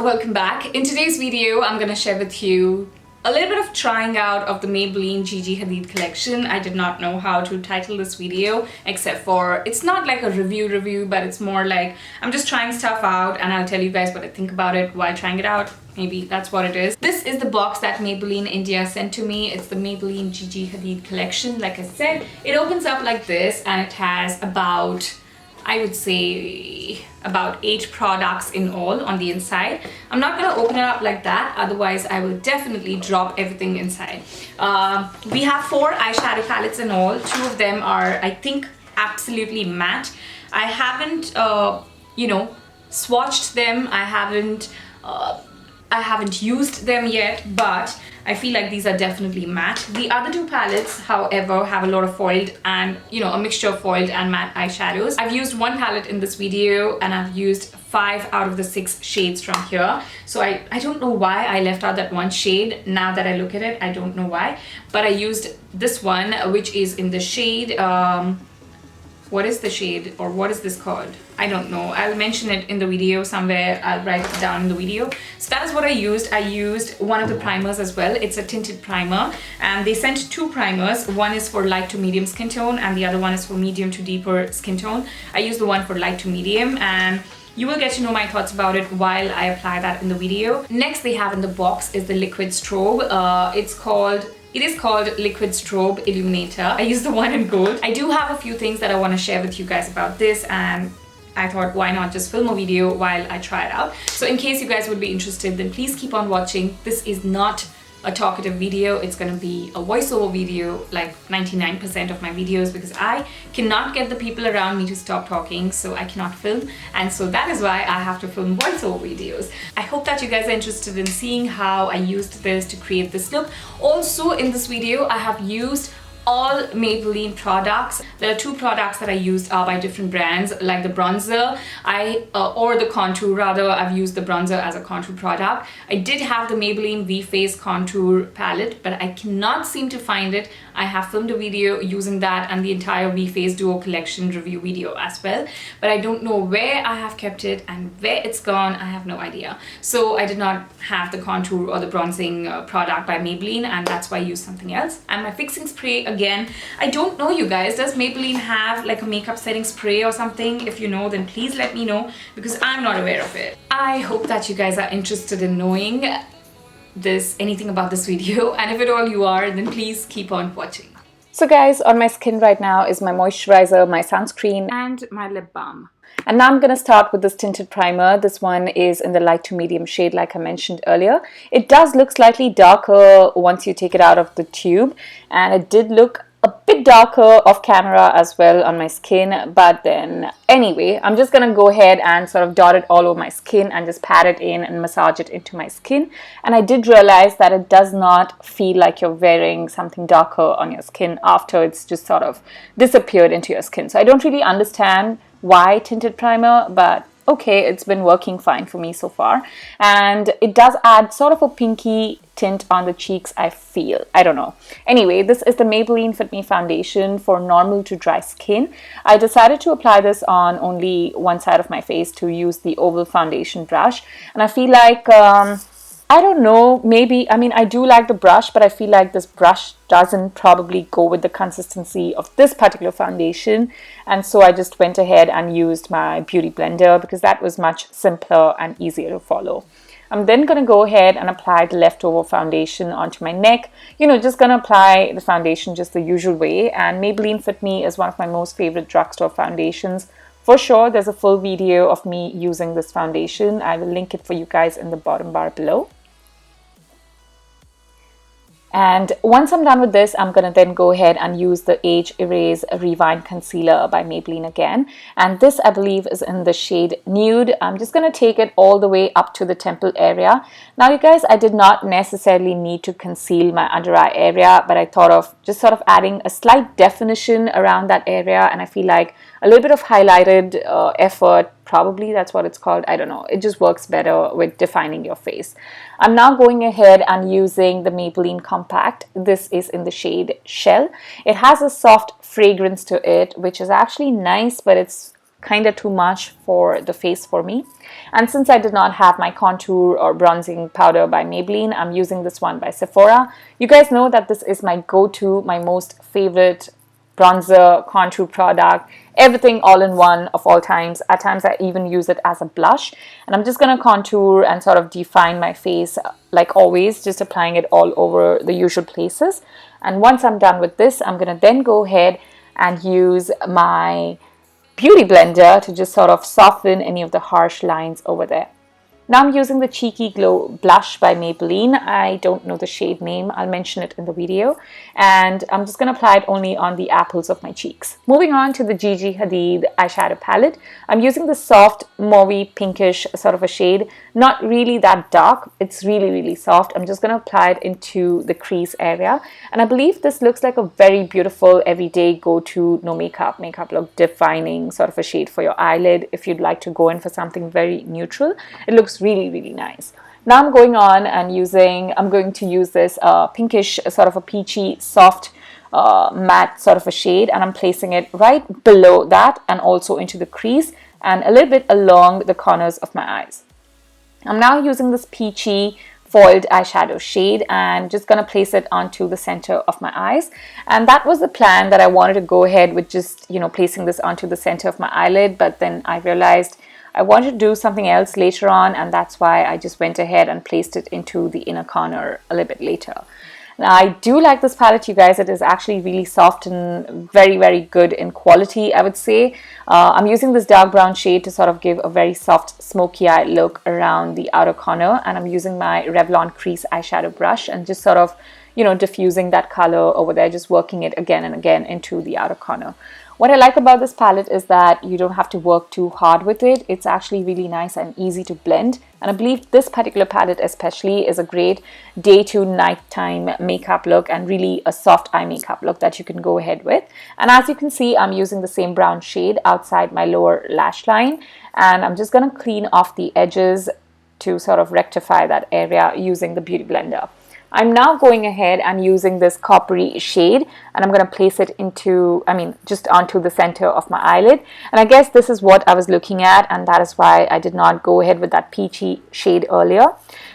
welcome back. In today's video, I'm gonna share with you a little bit of trying out of the Maybelline Gigi Hadid collection. I did not know how to title this video except for, it's not like a review, but it's more like I'm just trying stuff out and I'll tell you guys what I think about it while trying it out. Maybe that's what it is. This is the box that Maybelline India sent to me. It's the Maybelline Gigi Hadid collection. Like I said, it opens up like this and it has about, I would say, about 8 products in all on the inside. I'm not gonna open it up like that, otherwise I will definitely drop everything inside. We have 4 eyeshadow palettes in all. 2 of them are, I think, absolutely matte. I haven't, swatched them. I haven't used them yet, but I feel like these are definitely matte. The other 2 palettes, however, have a lot of foiled and, a mixture of foiled and matte eyeshadows. I've used 1 palette in this video and I've used 5 out of the 6 shades from here. So I don't know why I left out that 1 shade. Now that I look at it, I don't know why. But I used this one, which is in the shade, what is the shade, or what is this called? I don't know. I'll mention it in the video somewhere. I'll write it down in the video. So that is what I used. I used one of the primers as well. It's a tinted primer and they sent 2 primers. One is for light to medium skin tone and the other one is for medium to deeper skin tone. I used the one for light to medium and you will get to know my thoughts about it while I apply that in the video. Next they have in the box is the liquid strobe. It is called Liquid Strobe Illuminator. I use the one in gold. I do have a few things that I want to share with you guys about this and I thought why not just film a video while I try it out. So in case you guys would be interested, then please keep on watching. This is not a talkative video. It's gonna be a voiceover video like 99% of my videos because I cannot get the people around me to stop talking, so I cannot film, and so that is why I have to film voiceover videos. I hope that you guys are interested in seeing how I used this to create this look. Also in this video I have used all Maybelline products. There are 2 products that I used by different brands, like the bronzer, or the contour rather. I've used the bronzer as a contour product. I did have the Maybelline V Face contour palette, but I cannot seem to find it. I have filmed a video using that and the entire V Face Duo collection review video as well, but I don't know where I have kept it and where it's gone. I have no idea. So I did not have the contour or the bronzing product by Maybelline, and that's why I used something else. And my fixing spray, again, I don't know, you guys, does Maybelline have like a makeup setting spray or something? If you know, then please let me know because I'm not aware of it. I hope that you guys are interested in knowing anything about this video, and if at all you are, then please keep on watching. So guys, on my skin right now is my moisturizer, my sunscreen and my lip balm. And now I'm going to start with this tinted primer. This one is in the light to medium shade like I mentioned earlier. It does look slightly darker once you take it out of the tube, and it did look a bit darker off camera as well on my skin, but then anyway, I'm just gonna go ahead and sort of dot it all over my skin and just pat it in and massage it into my skin. And I did realize that it does not feel like you're wearing something darker on your skin after it's just sort of disappeared into your skin. So I don't really understand why tinted primer, but okay, it's been working fine for me so far. And it does add sort of a pinky tint on the cheeks, I feel. I don't know. Anyway, this is the Maybelline Fit Me foundation for normal to dry skin. I decided to apply this on only one side of my face to use the oval foundation brush. And I feel like, I don't know, maybe, I mean, I do like the brush, but I feel like this brush doesn't probably go with the consistency of this particular foundation. And so I just went ahead and used my beauty blender because that was much simpler and easier to follow. I'm then going to go ahead and apply the leftover foundation onto my neck. Just going to apply the foundation just the usual way. And Maybelline Fit Me is one of my most favorite drugstore foundations. For sure, there's a full video of me using this foundation. I will link it for you guys in the bottom bar below. And once I'm done with this, I'm going to then go ahead and use the Age Erase Rewind Concealer by Maybelline again. And this, I believe, is in the shade Nude. I'm just going to take it all the way up to the temple area. Now, you guys, I did not necessarily need to conceal my under eye area, but I thought of just sort of adding a slight definition around that area. And I feel like a little bit of highlighted effort, probably that's what it's called, I don't know, it just works better with defining your face. I'm now going ahead and using the Maybelline Compact. This is in the shade Shell. It has a soft fragrance to it, which is actually nice, but it's kind of too much for the face for me. And since I did not have my contour or bronzing powder by Maybelline, I'm using this one by Sephora. You guys know that this is my go-to, my most favorite bronzer contour product, everything all in one of all times. At times I even use it as a blush, and I'm just going to contour and sort of define my face like always, just applying it all over the usual places. And once I'm done with this, I'm going to then go ahead and use my beauty blender to just sort of soften any of the harsh lines over there. Now I'm using the Cheeky Glow blush by Maybelline. I don't know the shade name. I'll mention it in the video. And I'm just going to apply it only on the apples of my cheeks. Moving on to the Gigi Hadid eyeshadow palette. I'm using the soft mauvey pinkish sort of a shade. Not really that dark. It's really, really soft. I'm just going to apply it into the crease area. And I believe this looks like a very beautiful everyday go-to no makeup look defining sort of a shade for your eyelid. If you'd like to go in for something very neutral, it looks really, really nice. Now I'm going on and I'm going to use this pinkish sort of a peachy soft matte sort of a shade, and I'm placing it right below that and also into the crease and a little bit along the corners of my eyes. I'm now using this peachy foiled eyeshadow shade and just going to place it onto the center of my eyes. And that was the plan, that I wanted to go ahead with just, placing this onto the center of my eyelid, but then I realized I wanted to do something else later on, and that's why I just went ahead and placed it into the inner corner a little bit later. Now, I do like this palette, you guys. It is actually really soft and very, very good in quality, I would say. I'm using this dark brown shade to sort of give a very soft smoky eye look around the outer corner, and I'm using my Revlon crease eyeshadow brush and just sort of, diffusing that color over there, just working it again and again into the outer corner. What I like about this palette is that you don't have to work too hard with it. It's actually really nice and easy to blend. And I believe this particular palette especially is a great day to nighttime makeup look, and really a soft eye makeup look that you can go ahead with. And as you can see, I'm using the same brown shade outside my lower lash line. And I'm just going to clean off the edges to sort of rectify that area using the Beauty Blender. I'm now going ahead and using this coppery shade, and I'm going to place it just onto the center of my eyelid. And I guess this is what I was looking at, and that is why I did not go ahead with that peachy shade earlier.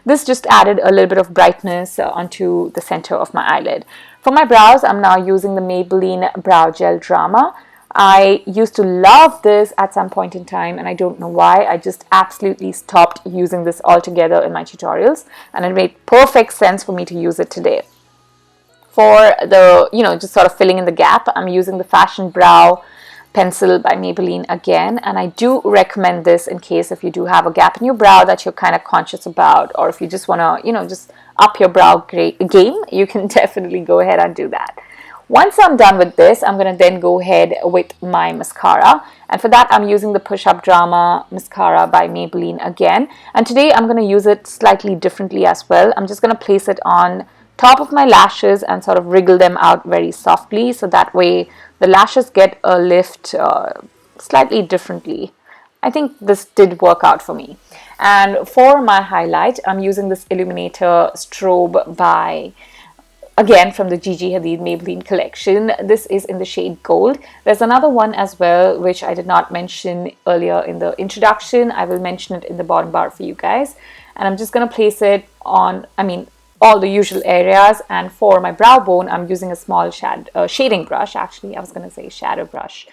This just added a little bit of brightness onto the center of my eyelid. For my brows, I'm now using the Maybelline Brow Gel Drama. I used to love this at some point in time, and I don't know why. I just absolutely stopped using this altogether in my tutorials, and it made perfect sense for me to use it today. For the, just sort of filling in the gap, I'm using the Fashion Brow Pencil by Maybelline again, and I do recommend this in case if you do have a gap in your brow that you're kind of conscious about, or if you just want to, just up your brow game, you can definitely go ahead and do that. Once I'm done with this, I'm going to then go ahead with my mascara. And for that, I'm using the Push Up Drama Mascara by Maybelline again. And today, I'm going to use it slightly differently as well. I'm just going to place it on top of my lashes and sort of wriggle them out very softly. So that way, the lashes get a lift slightly differently. I think this did work out for me. And for my highlight, I'm using this Illuminator Strobe by again from the Gigi Hadid Maybelline collection. This is in the shade Gold. There's another one as well, which I did not mention earlier in the introduction. I will mention it in the bottom bar for you guys. And I'm just going to place it on, all the usual areas. And for my brow bone, I'm using a small shading brush. Actually, I was going to say shadow brush.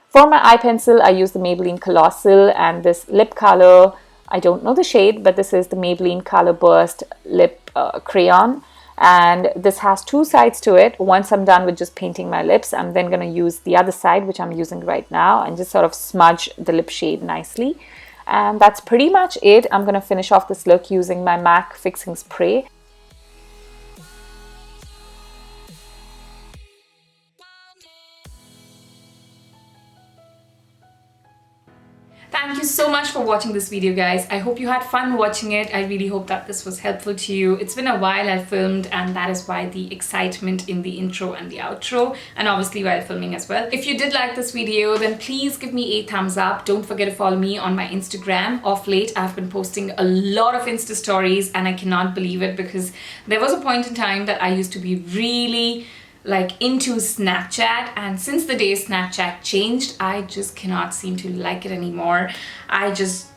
For my eye pencil, I use the Maybelline Colossal, and this lip color, I don't know the shade, but this is the Maybelline Color Burst Lip Crayon. And this has two sides to it. Once I'm done with just painting my lips, I'm then going to use the other side, which I'm using right now, and just sort of smudge the lip shade nicely. And that's pretty much it. I'm going to finish off this look using my MAC Fixing Spray. Thank you so much for watching this video, guys. I hope you had fun watching it. I really hope that this was helpful to you. It's been a while I filmed, and that is why the excitement in the intro and the outro, and obviously while filming as well. If you did like this video, then please give me a thumbs up. Don't forget to follow me on my Instagram. Of late, I've been posting a lot of Insta stories, and I cannot believe it because there was a point in time that I used to be really like into Snapchat, and since the day Snapchat changed, I just cannot seem to like it anymore.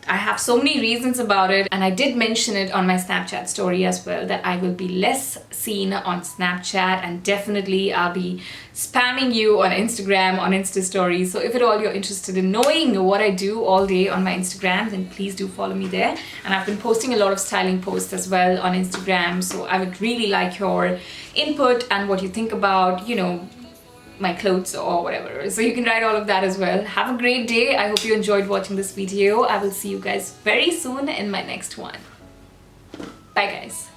I have so many reasons about it, and I did mention it on my Snapchat story as well, that I will be less seen on Snapchat, and definitely I'll be spamming you on Instagram, on Insta stories. So if at all you're interested in knowing what I do all day on my Instagram, then please do follow me there. And I've been posting a lot of styling posts as well on Instagram, so I would really like your input and what you think about, you know, my clothes or whatever. So you can write all of that as well. Have a great day. I hope you enjoyed watching this video. I will see you guys very soon in my next one. Bye guys.